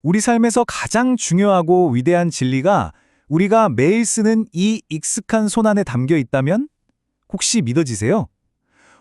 우리 삶에서 가장 중요하고 위대한 진리가 우리가 매일 쓰는 이 익숙한 손 안에 담겨 있다면 혹시 믿어지세요?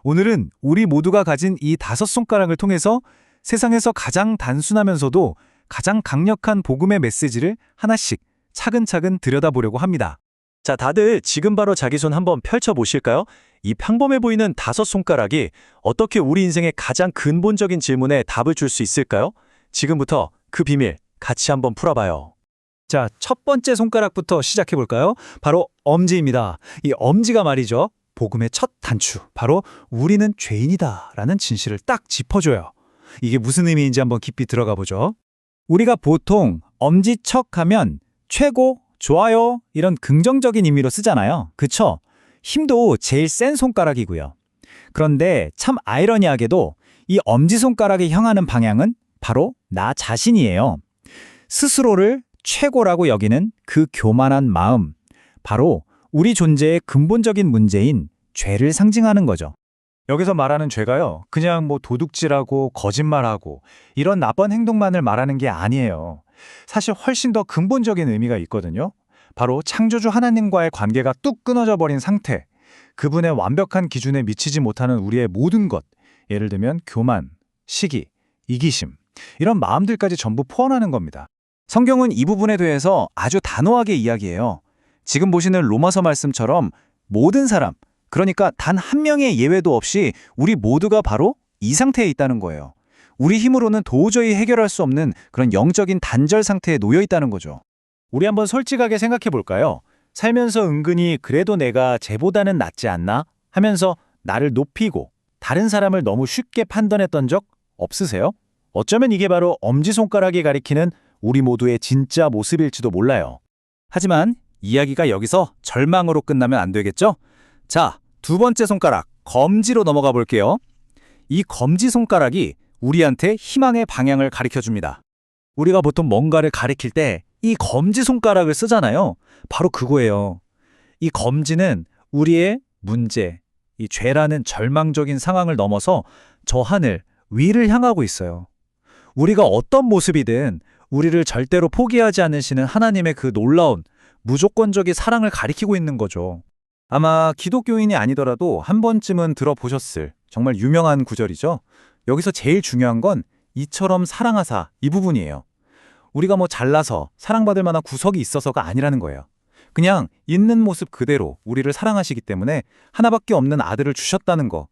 오늘은 우리 모두가 가진 이 5손가락을 통해서 세상에서 가장 단순하면서도 가장 강력한 복음의 메시지를 하나씩 차근차근 들여다보려고 합니다. 자, 다들 지금 바로 자기 손 한번 펼쳐보실까요? 이 평범해 보이는 5손가락이 어떻게 우리 인생의 가장 근본적인 질문에 답을 줄 수 있을까요? 지금부터 그 비밀 같이 한번 풀어봐요. 자, 첫 번째 손가락부터 시작해 볼까요? 바로 엄지입니다. 이 엄지가 말이죠. 복음의 첫 단추. 바로 우리는 죄인이다라는 진실을 딱 짚어줘요. 이게 무슨 의미인지 한번 깊이 들어가 보죠. 우리가 보통 엄지척 하면 최고, 좋아요 이런 긍정적인 의미로 쓰잖아요. 그쵸? 힘도 제일 센 손가락이고요. 그런데 참 아이러니하게도 이 엄지손가락이 향하는 방향은 바로 나 자신이에요. 스스로를 최고라고 여기는 그 교만한 마음, 바로 우리 존재의 근본적인 문제인 죄를 상징하는 거죠. 여기서 말하는 죄가요, 그냥 도둑질하고 거짓말하고 이런 나쁜 행동만을 말하는 게 아니에요. 사실 훨씬 더 근본적인 의미가 있거든요. 바로 창조주 하나님과의 관계가 뚝 끊어져 버린 상태, 그분의 완벽한 기준에 미치지 못하는 우리의 모든 것, 예를 들면 교만, 시기, 이기심, 이런 마음들까지 전부 포함하는 겁니다. 성경은 이 부분에 대해서 아주 단호하게 이야기해요. 지금 보시는 로마서 말씀처럼 모든 사람, 그러니까 단 한 명의 예외도 없이 우리 모두가 바로 이 상태에 있다는 거예요. 우리 힘으로는 도저히 해결할 수 없는 그런 영적인 단절 상태에 놓여 있다는 거죠. 우리 한번 솔직하게 생각해 볼까요? 살면서 은근히 그래도 내가 쟤보다는 낫지 않나 하면서 나를 높이고 다른 사람을 너무 쉽게 판단했던 적 없으세요? 어쩌면 이게 바로 엄지손가락이 가리키는 우리 모두의 진짜 모습일지도 몰라요. 하지만 이야기가 여기서 절망으로 끝나면 안 되겠죠? 자, 두 번째 손가락, 검지로 넘어가 볼게요. 이 검지 손가락이 우리한테 희망의 방향을 가리켜줍니다. 우리가 보통 뭔가를 가리킬 때 이 검지 손가락을 쓰잖아요. 바로 그거예요. 이 검지는 우리의 문제, 이 죄라는 절망적인 상황을 넘어서 저 하늘, 위를 향하고 있어요. 우리가 어떤 모습이든 우리를 절대로 포기하지 않으시는 하나님의 그 놀라운 무조건적인 사랑을 가리키고 있는 거죠. 아마 기독교인이 아니더라도 한 번쯤은 들어보셨을 정말 유명한 구절이죠. 여기서 제일 중요한 건 이처럼 사랑하사 이 부분이에요. 우리가 잘나서 사랑받을 만한 구석이 있어서가 아니라는 거예요. 그냥 있는 모습 그대로 우리를 사랑하시기 때문에 하나밖에 없는 아들을 주셨다는 거.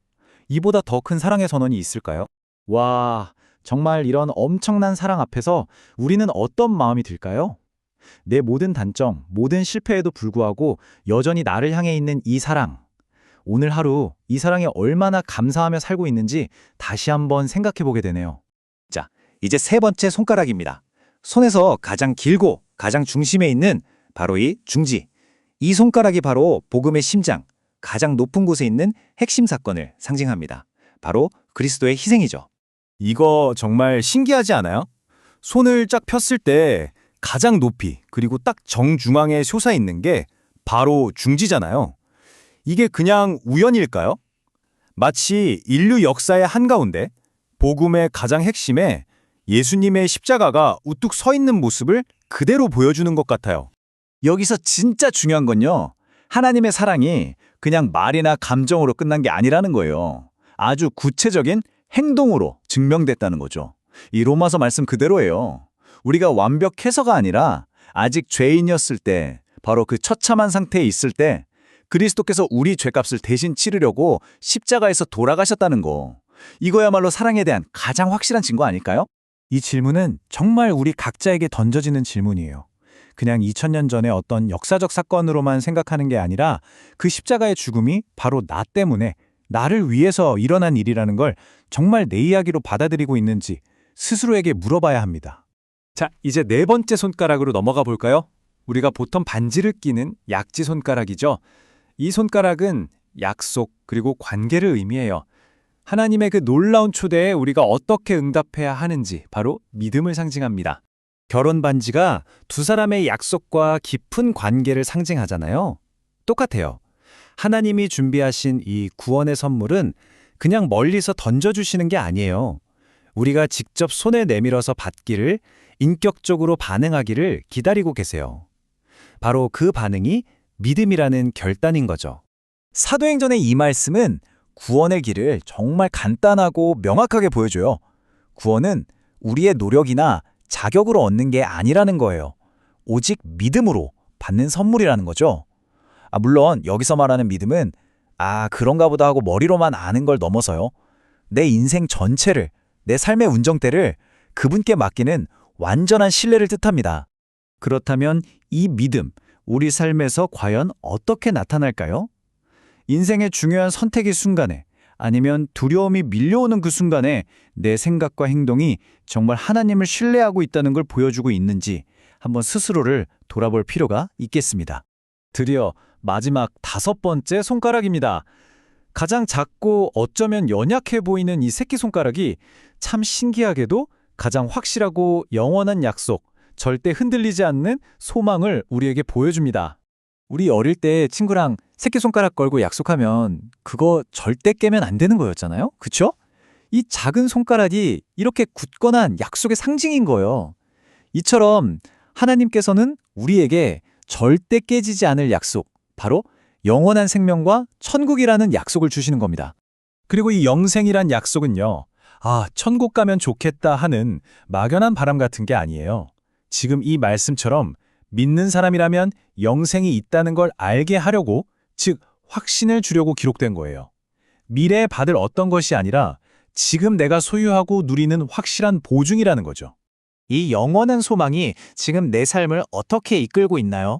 이보다 더 큰 사랑의 선언이 있을까요? 와, 정말 이런 엄청난 사랑 앞에서 우리는 어떤 마음이 들까요? 내 모든 단점, 모든 실패에도 불구하고 여전히 나를 향해 있는 이 사랑. 오늘 하루 이 사랑에 얼마나 감사하며 살고 있는지 다시 한번 생각해 보게 되네요. 자, 이제 세 번째 손가락입니다. 손에서 가장 길고 가장 중심에 있는 바로 이 중지. 이 손가락이 바로 복음의 심장, 가장 높은 곳에 있는 핵심 사건을 상징합니다. 바로 그리스도의 희생이죠. 이거 정말 신기하지 않아요? 손을 쫙 폈을 때 가장 높이 그리고 딱 정중앙에 솟아 있는 게 바로 중지잖아요. 이게 그냥 우연일까요? 마치 인류 역사의 한가운데 복음의 가장 핵심에 예수님의 십자가가 우뚝 서 있는 모습을 그대로 보여주는 것 같아요. 여기서 진짜 중요한 건요, 하나님의 사랑이 그냥 말이나 감정으로 끝난 게 아니라는 거예요. 아주 구체적인 행동으로 증명됐다는 거죠. 이 로마서 말씀 그대로예요. 우리가 완벽해서가 아니라 아직 죄인이었을 때, 바로 그 처참한 상태에 있을 때 그리스도께서 우리 죄값을 대신 치르려고 십자가에서 돌아가셨다는 거. 이거야말로 사랑에 대한 가장 확실한 증거 아닐까요? 이 질문은 정말 우리 각자에게 던져지는 질문이에요. 그냥 2000년 전의 어떤 역사적 사건으로만 생각하는 게 아니라 그 십자가의 죽음이 바로 나 때문에, 나를 위해서 일어난 일이라는 걸 정말 내 이야기로 받아들이고 있는지 스스로에게 물어봐야 합니다. 자, 이제 네 번째 손가락으로 넘어가 볼까요? 우리가 보통 반지를 끼는 약지 손가락이죠. 이 손가락은 약속 그리고 관계를 의미해요. 하나님의 그 놀라운 초대에 우리가 어떻게 응답해야 하는지 바로 믿음을 상징합니다. 결혼 반지가 두 사람의 약속과 깊은 관계를 상징하잖아요. 똑같아요. 하나님이 준비하신 이 구원의 선물은 그냥 멀리서 던져주시는 게 아니에요. 우리가 직접 손에 내밀어서 받기를, 인격적으로 반응하기를 기다리고 계세요. 바로 그 반응이 믿음이라는 결단인 거죠. 사도행전의 이 말씀은 구원의 길을 정말 간단하고 명확하게 보여줘요. 구원은 우리의 노력이나 자격으로 얻는 게 아니라는 거예요. 오직 믿음으로 받는 선물이라는 거죠. 물론 여기서 말하는 믿음은 그런가 보다 하고 머리로만 아는 걸 넘어서요. 내 인생 전체를, 내 삶의 운정대를 그분께 맡기는 완전한 신뢰를 뜻합니다. 그렇다면 이 믿음, 우리 삶에서 과연 어떻게 나타날까요? 인생의 중요한 선택의 순간에, 아니면 두려움이 밀려오는 그 순간에 내 생각과 행동이 정말 하나님을 신뢰하고 있다는 걸 보여주고 있는지 한번 스스로를 돌아볼 필요가 있겠습니다. 드디어 마지막 5번째 손가락입니다. 가장 작고 어쩌면 연약해 보이는 이 새끼손가락이 참 신기하게도 가장 확실하고 영원한 약속, 절대 흔들리지 않는 소망을 우리에게 보여줍니다. 우리 어릴 때 친구랑 새끼손가락 걸고 약속하면 그거 절대 깨면 안 되는 거였잖아요. 그쵸? 이 작은 손가락이 이렇게 굳건한 약속의 상징인 거예요. 이처럼 하나님께서는 우리에게 절대 깨지지 않을 약속, 바로 영원한 생명과 천국이라는 약속을 주시는 겁니다. 그리고 이 영생이란 약속은요, 천국 가면 좋겠다 하는 막연한 바람 같은 게 아니에요. 지금 이 말씀처럼 믿는 사람이라면 영생이 있다는 걸 알게 하려고, 즉 확신을 주려고 기록된 거예요. 미래에 받을 어떤 것이 아니라 지금 내가 소유하고 누리는 확실한 보증이라는 거죠. 이 영원한 소망이 지금 내 삶을 어떻게 이끌고 있나요?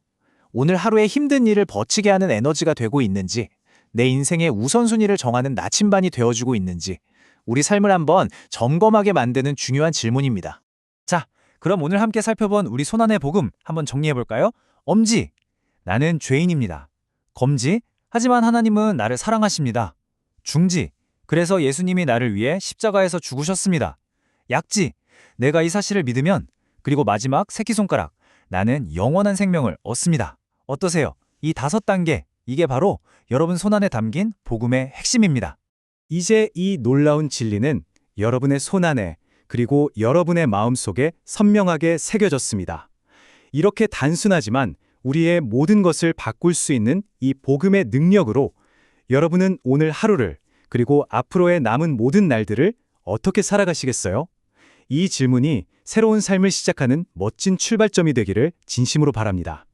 오늘 하루의 힘든 일을 버티게 하는 에너지가 되고 있는지, 내 인생의 우선순위를 정하는 나침반이 되어주고 있는지, 우리 삶을 한번 점검하게 만드는 중요한 질문입니다. 자, 그럼 오늘 함께 살펴본 우리 손안의 복음 한번 정리해볼까요? 엄지, 나는 죄인입니다. 검지, 하지만 하나님은 나를 사랑하십니다. 중지, 그래서 예수님이 나를 위해 십자가에서 죽으셨습니다. 약지, 내가 이 사실을 믿으면, 그리고 마지막 새끼손가락, 나는 영원한 생명을 얻습니다. 어떠세요? 이 5단계, 이게 바로 여러분 손안에 담긴 복음의 핵심입니다. 이제 이 놀라운 진리는 여러분의 손안에, 그리고 여러분의 마음속에 선명하게 새겨졌습니다. 이렇게 단순하지만 우리의 모든 것을 바꿀 수 있는 이 복음의 능력으로 여러분은 오늘 하루를, 그리고 앞으로의 남은 모든 날들을 어떻게 살아가시겠어요? 이 질문이 새로운 삶을 시작하는 멋진 출발점이 되기를 진심으로 바랍니다.